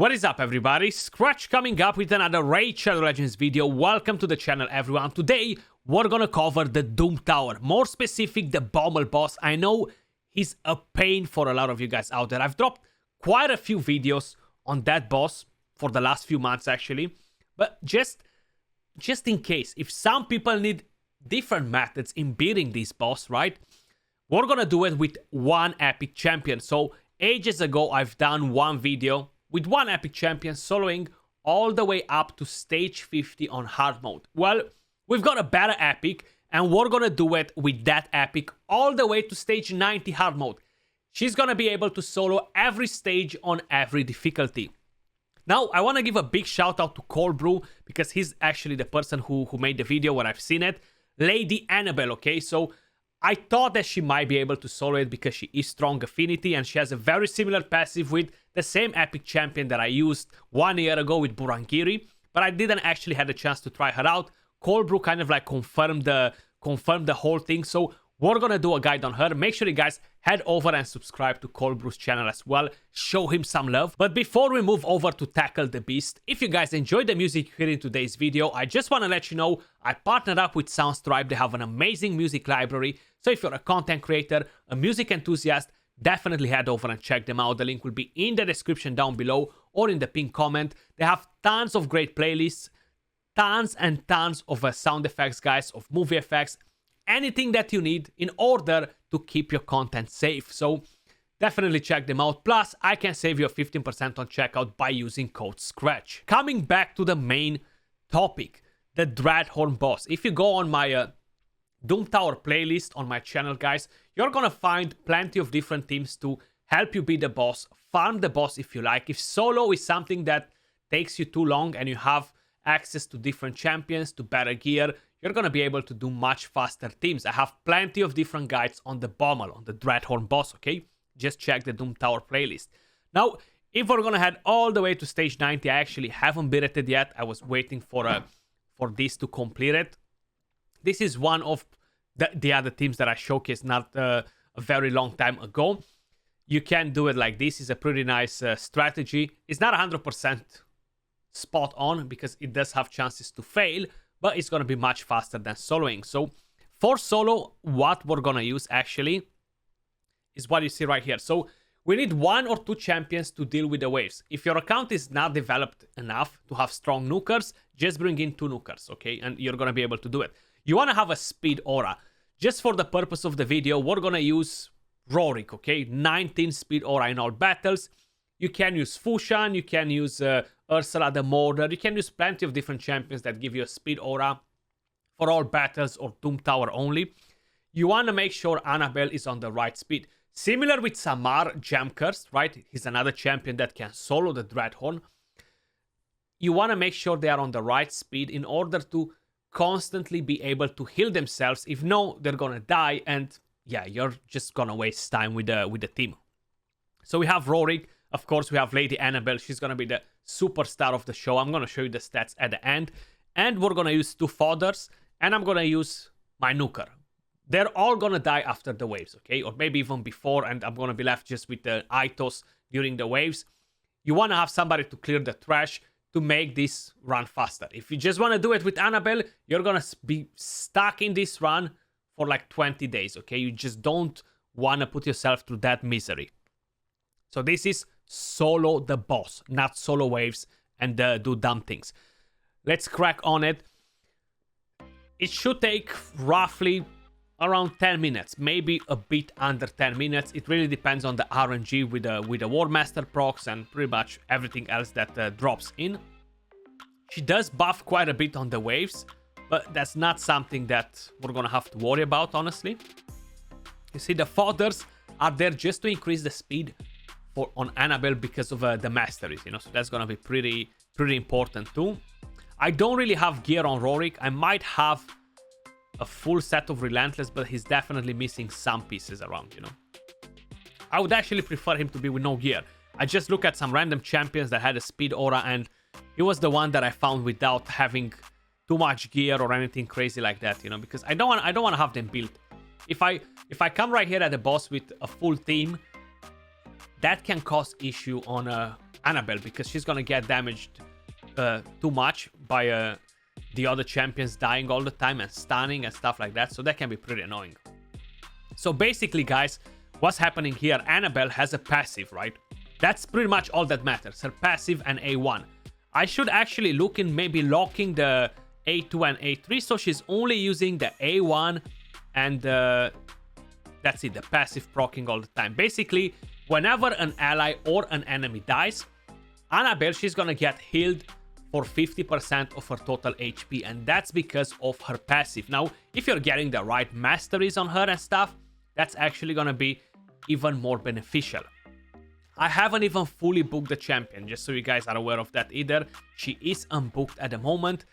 What is up, everybody? Skratch coming up with another Raid Shadow Legends video. Welcome to the channel, everyone. Today we're gonna cover the Doom Tower, more specific the Bommal boss. I know he's a pain for a lot of you guys out there. I've dropped quite a few videos on that boss for the last few months actually, but just in case, if some people need different methods in beating this boss, right? We're gonna do it with one epic champion. So ages ago I've done one video with one epic champion soloing all the way up to stage 50 on hard mode. Well, we've got a better epic and we're gonna do it with that epic all the way to stage 90 hard mode. She's gonna be able to solo every stage on every difficulty. Now, I want to give a big shout out to Cold Brew because he's actually the person who made the video where I've seen it. Lady Annabelle, okay? So I thought that she might be able to solo it because she is strong affinity and she has a very similar passive with the same epic champion that I used 1 year ago with Burangiri, but I didn't actually have the chance to try her out. Cold Brew kind of like confirmed the whole thing, so we're gonna do a guide on her. Make sure you guys head over and subscribe to Cold Brew's channel as well. Show him some love. But before we move over to tackle the beast, if you guys enjoyed the music you heard in today's video, I just want to let you know I partnered up with Soundstripe. They have an amazing music library. So if you're a content creator, a music enthusiast, definitely head over and check them out. The link will be in the description down below or in the pinned comment. They have tons of great playlists, tons and tons of sound effects, guys, of movie effects, anything that you need in order to keep your content safe. So definitely check them out. Plus, I can save you 15% on checkout by using code Skratch. Coming back to the main topic, the Dreadhorn boss. If you go on my Doom Tower playlist on my channel, guys, you're gonna find plenty of different teams to help you beat the boss, farm the boss if you like. If solo is something that takes you too long and you have access to different champions, to better gear, you're gonna be able to do much faster teams. I have plenty of different guides on the Bommal, on the Dreadhorn boss, okay? Just check the Doom Tower playlist. Now, if we're gonna head all the way to stage 90, I actually haven't beat it yet. I was waiting for this to complete it. This is one of the other teams that I showcased not a very long time ago. You can do it like this. It's a pretty nice strategy. It's not 100% spot on because it does have chances to fail, but it's going to be much faster than soloing. So for solo, what we're going to use actually is what you see right here. So we need 1 or 2 champions to deal with the waves. If your account is not developed enough to have strong nukers, just bring in 2 nukers, okay? And you're going to be able to do it. You want to have a speed aura. Just for the purpose of the video, we're going to use Rorik, okay? 19 speed aura in all battles. You can use Fushan, you can use Ursula the Murder. You can use plenty of different champions that give you a speed aura for all battles or Doom Tower only. You want to make sure Annabelle is on the right speed. Similar with Samar Gemcurst, right? He's another champion that can solo the Dreadhorn. You want to make sure they are on the right speed in order to constantly be able to heal themselves. If no, they're gonna die, and yeah, you're just gonna waste time with the team. So we have Rorik. Of course, we have Lady Annabelle. She's gonna be the superstar of the show. I'm gonna show you the stats at the end. And we're gonna use 2 fodders. And I'm gonna use my nuker. They're all gonna die after the waves, okay? Or maybe even before. And I'm gonna be left just with the Itos during the waves. You wanna have somebody to clear the trash to make this run faster. If you just wanna do it with Annabelle, you're gonna be stuck in this run for like 20 days, okay? You just don't wanna put yourself through that misery. So this is solo the boss, not solo waves and do dumb things. Let's crack on it. It should take roughly around 10 minutes, maybe a bit under 10 minutes. It really depends on the RNG with the War Master procs and pretty much everything else that drops in. She does buff quite a bit on the waves, but that's not something that we're gonna have to worry about, honestly. You see, the fodders are there just to increase the speed on Annabelle because of the masteries, you know, so that's gonna be pretty important too. I don't really have gear on Rorik. I might have a full set of Relentless, but he's definitely missing some pieces around, you know. I would actually prefer him to be with no gear. I just look at some random champions that had a speed aura, and he was the one that I found without having too much gear or anything crazy like that, you know, because I don't want to have them built. If I come right here at the boss with a full team, that can cause issue on Annabelle, because she's gonna get damaged too much by the other champions dying all the time and stunning and stuff like that. So that can be pretty annoying. So basically, guys, what's happening here? Annabelle has a passive, right? That's pretty much all that matters. Her passive and A1. I should actually look in maybe locking the A2 and A3, so she's only using the A1 and that's it, the passive proccing all the time. Basically, whenever an ally or an enemy dies, Annabelle, she's gonna get healed for 50% of her total HP, and that's because of her passive. Now, if you're getting the right masteries on her and stuff, that's actually gonna be even more beneficial. I haven't even fully booked the champion, just so you guys are aware of that either. She is unbooked at the moment.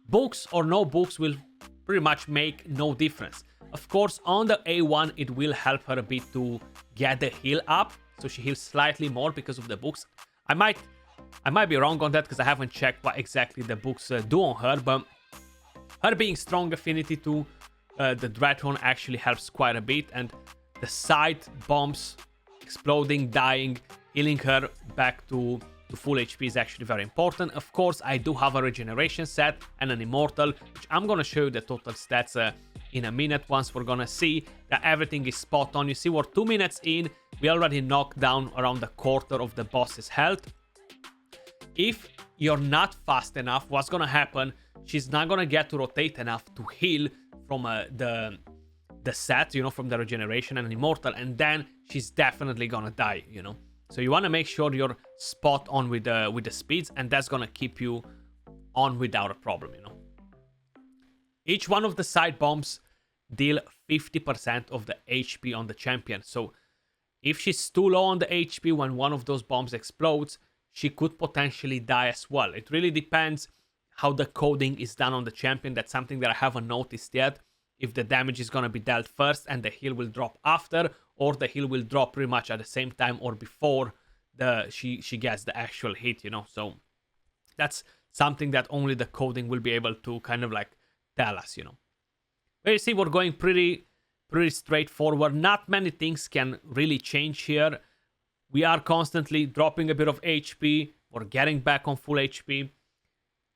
Books or no books will pretty much make no difference. Of course, on the A1, it will help her a bit to get the heal up, so she heals slightly more because of the books. I might be wrong on that because I haven't checked what exactly the books do on her, but her being strong affinity to the Dreadhorn actually helps quite a bit, and the side bombs, exploding, dying, healing her back to full HP is actually very important. Of course, I do have a regeneration set and an immortal, which I'm gonna show you the total stats in a minute once we're gonna see that everything is spot on. You see, we're 2 minutes in, we already knocked down around a quarter of the boss's health. If you're not fast enough, what's gonna happen? She's not gonna get to rotate enough to heal from the set, you know, from the regeneration and immortal, and then she's definitely gonna die, you know. So you want to make sure you're spot on with the speeds, and that's gonna keep you on without a problem, you know. Each one of the side bombs deal 50% of the HP on the champion. So if she's too low on the HP when one of those bombs explodes, she could potentially die as well. It really depends how the coding is done on the champion. That's something that I haven't noticed yet. If the damage is gonna be dealt first and the heal will drop after, or the heal will drop pretty much at the same time or before she gets the actual hit, you know. So that's something that only the coding will be able to kind of like tell us, you know. But you see, we're going pretty straightforward. Not many things can really change here. We are constantly dropping a bit of HP. We're getting back on full HP.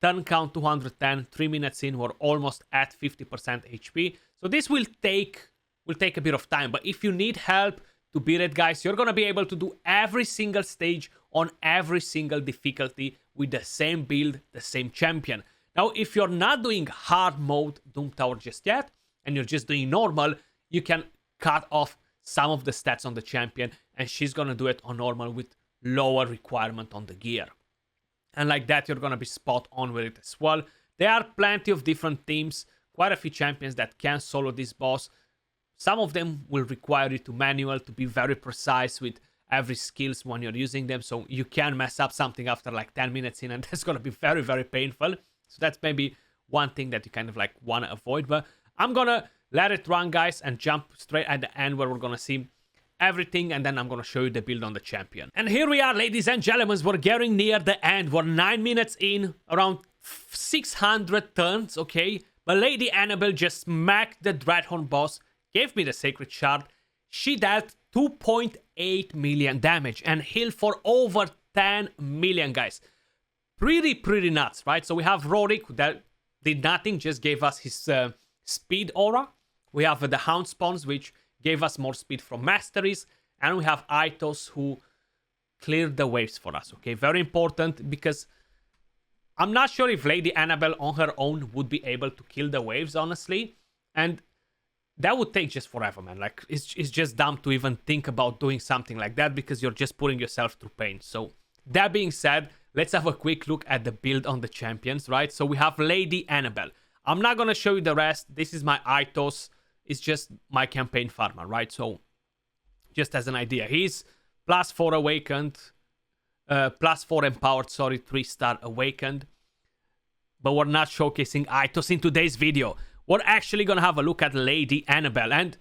Turn count 210, 3 minutes in, we're almost at 50% HP. So this will take a bit of time, but if you need help to beat it, guys, you're gonna be able to do every single stage on every single difficulty with the same build, the same champion. Now, if you're not doing hard mode Doom Tower just yet, and you're just doing normal, you can cut off some of the stats on the champion, and she's gonna do it on normal with lower requirement on the gear. And like that, you're gonna be spot on with it as well. There are plenty of different teams, quite a few champions that can solo this boss. Some of them will require you to manual, to be very precise with every skills when you're using them. So you can mess up something after like 10 minutes in, and that's gonna be very, very painful. So that's maybe one thing that you kind of like wanna avoid. But I'm gonna let it run, guys, and jump straight at the end where we're gonna see everything, and then I'm gonna show you the build on the champion. And here we are, ladies and gentlemen, we're getting near the end. We're 9 minutes in, around 600 turns, okay? But Lady Annabelle just smacked the Dreadhorn boss, gave me the Sacred Shard. She dealt 2.8 million damage and healed for over 10 million, guys. Pretty nuts, right? So we have Rorik, that did nothing, just gave us his speed aura. We have the Hound Spawns, which gave us more speed from masteries, and we have Aitos, who cleared the waves for us, okay? Very important, because I'm not sure if Lady Annabelle on her own would be able to kill the waves, honestly, and that would take just forever, man. Like, it's just dumb to even think about doing something like that, because you're just putting yourself through pain. So that being said, let's have a quick look at the build on the champions, right? So we have Lady Annabelle. I'm not gonna show you the rest. This is my Aitos. It's just my campaign farmer, right? So just as an idea, he's +4 awakened, +4 empowered, sorry, 3-star awakened. But we're not showcasing Aitos in today's video. We're actually gonna have a look at Lady Annabelle, and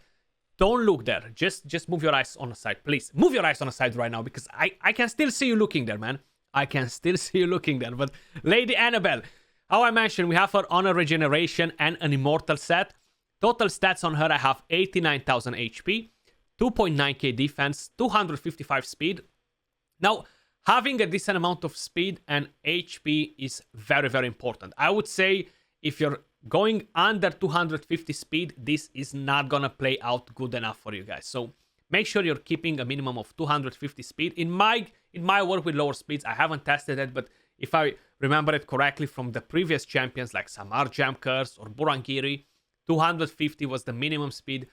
don't look there. Just move your eyes on the side, please. Move your eyes on the side right now, because I can still see you looking there, man. I can still see you looking there. But Lady Annabelle, how I mentioned, we have her on a regeneration and an immortal set. Total stats on her, I have 89,000 HP, 2.9k defense, 255 speed. Now, having a decent amount of speed and HP is very, very important. I would say if you're going under 250 speed, this is not gonna play out good enough for you guys. So make sure you're keeping a minimum of 250 speed. In my work with lower speeds, I haven't tested it, but if I remember it correctly from the previous champions like Samar Jamkers or Burangiri, 250 was the minimum speed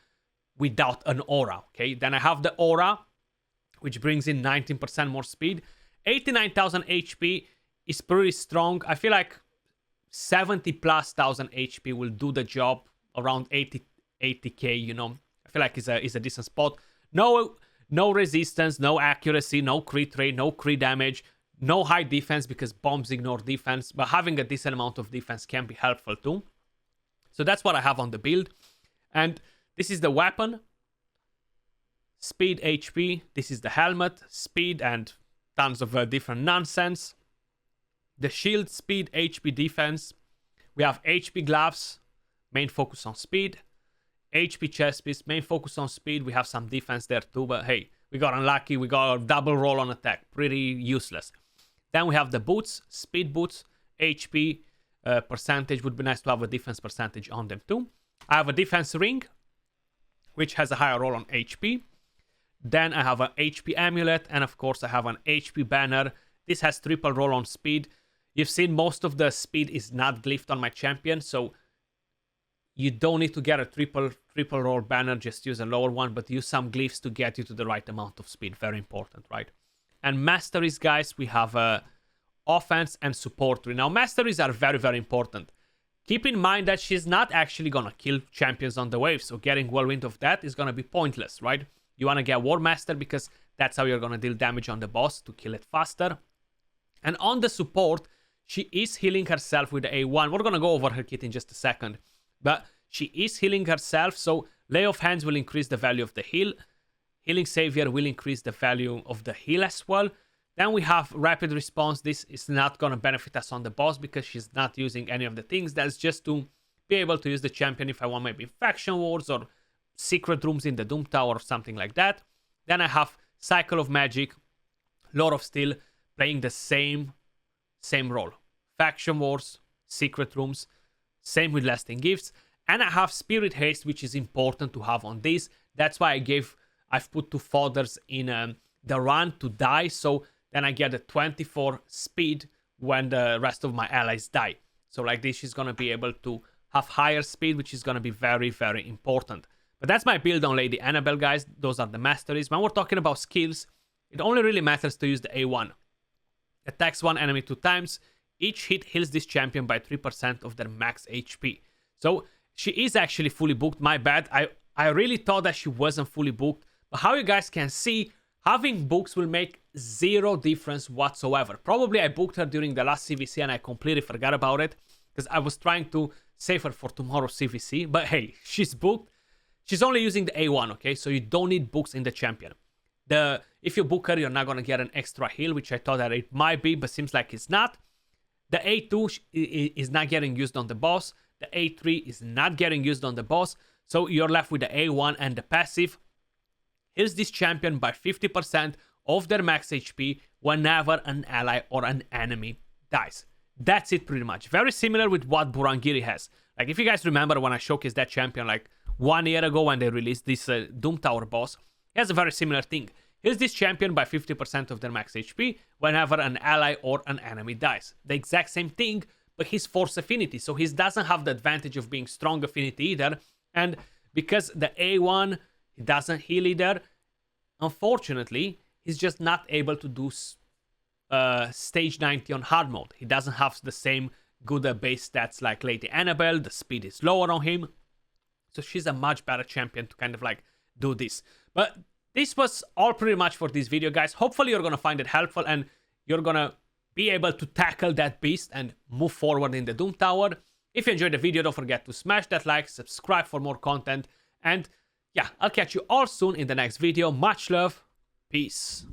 without an aura, okay? Then I have the aura, which brings in 19% more speed. 89,000 HP is pretty strong. I feel like 70 plus thousand HP will do the job. Around 80k, you know. I feel like is a decent spot. No resistance, no accuracy, no crit rate, no crit damage, no high defense because bombs ignore defense, but having a decent amount of defense can be helpful too. So that's what I have on the build. And this is the weapon. Speed, HP. This is the helmet. Speed and tons of different nonsense. The shield, speed, HP, defense. We have HP gloves. Main focus on speed. HP chest piece. Main focus on speed. We have some defense there too. But hey, we got unlucky. We got a double roll on attack. Pretty useless. Then we have the boots. Speed boots. HP percentage. Would be nice to have a defense percentage on them too. I have a defense ring, which has a higher roll on HP. Then I have an HP amulet, and of course I have an HP banner. This has triple roll on speed. You've seen most of the speed is not glyphed on my champion, so you don't need to get a triple roll banner, just use a lower one, but use some glyphs to get you to the right amount of speed. Very important, right? And masteries, guys, we have offense and support. Now, masteries are very, very important. Keep in mind that she's not actually gonna kill champions on the wave, so getting whirlwind of that is gonna be pointless, right? You wanna get War Master because that's how you're gonna deal damage on the boss to kill it faster. And on the support, she is healing herself with the A1. We're gonna go over her kit in just a second, but she is healing herself, so Lay of Hands will increase the value of the heal. Healing Savior will increase the value of the heal as well. Then we have Rapid Response. This is not going to benefit us on the boss because she's not using any of the things. That's just to be able to use the champion if I want maybe Faction Wars or Secret Rooms in the Doom Tower or something like that. Then I have Cycle of Magic, Lord of Steel, playing the same role. Faction Wars, Secret Rooms, same with Lasting Gifts. And I have Spirit Haste, which is important to have on this. That's why I've put 2 fodders in the run to die, so then I get a 24 speed when the rest of my allies die. So like this, she's going to be able to have higher speed, which is going to be very, very important. But that's my build on Lady Annabelle, guys. Those are the masteries. When we're talking about skills, it only really matters to use the A1. Attacks one enemy 2 times. Each hit heals this champion by 3% of their max HP. So she is actually fully booked. My bad. I really thought that she wasn't fully booked. But how you guys can see, having books will make 0 difference whatsoever. Probably I booked her during the last CVC and I completely forgot about it because I was trying to save her for tomorrow's CVC. But hey, she's booked. She's only using the A1, okay? So you don't need books in the champion. If you book her, you're not going to get an extra heal, which I thought that it might be, but seems like it's not. The A2 is not getting used on the boss. The A3 is not getting used on the boss. So you're left with the A1 and the passive. Heals this champion by 50% of their max HP whenever an ally or an enemy dies. That's it pretty much. Very similar with what Burangiri has. Like if you guys remember when I showcased that champion like 1 year ago when they released this Doom Tower boss, he has a very similar thing. Heals this champion by 50% of their max HP whenever an ally or an enemy dies. The exact same thing, but he's Force Affinity, so he doesn't have the advantage of being Strong Affinity either. And because the A1, he doesn't heal either, unfortunately, he's just not able to do stage 90 on hard mode. He doesn't have the same good base stats like Lady Annabelle. The speed is lower on him. So she's a much better champion to kind of like do this. But this was all pretty much for this video, guys. Hopefully you're going to find it helpful and you're going to be able to tackle that beast and move forward in the Doom Tower. If you enjoyed the video, don't forget to smash that like, subscribe for more content, and yeah, I'll catch you all soon in the next video. Much love. Peace.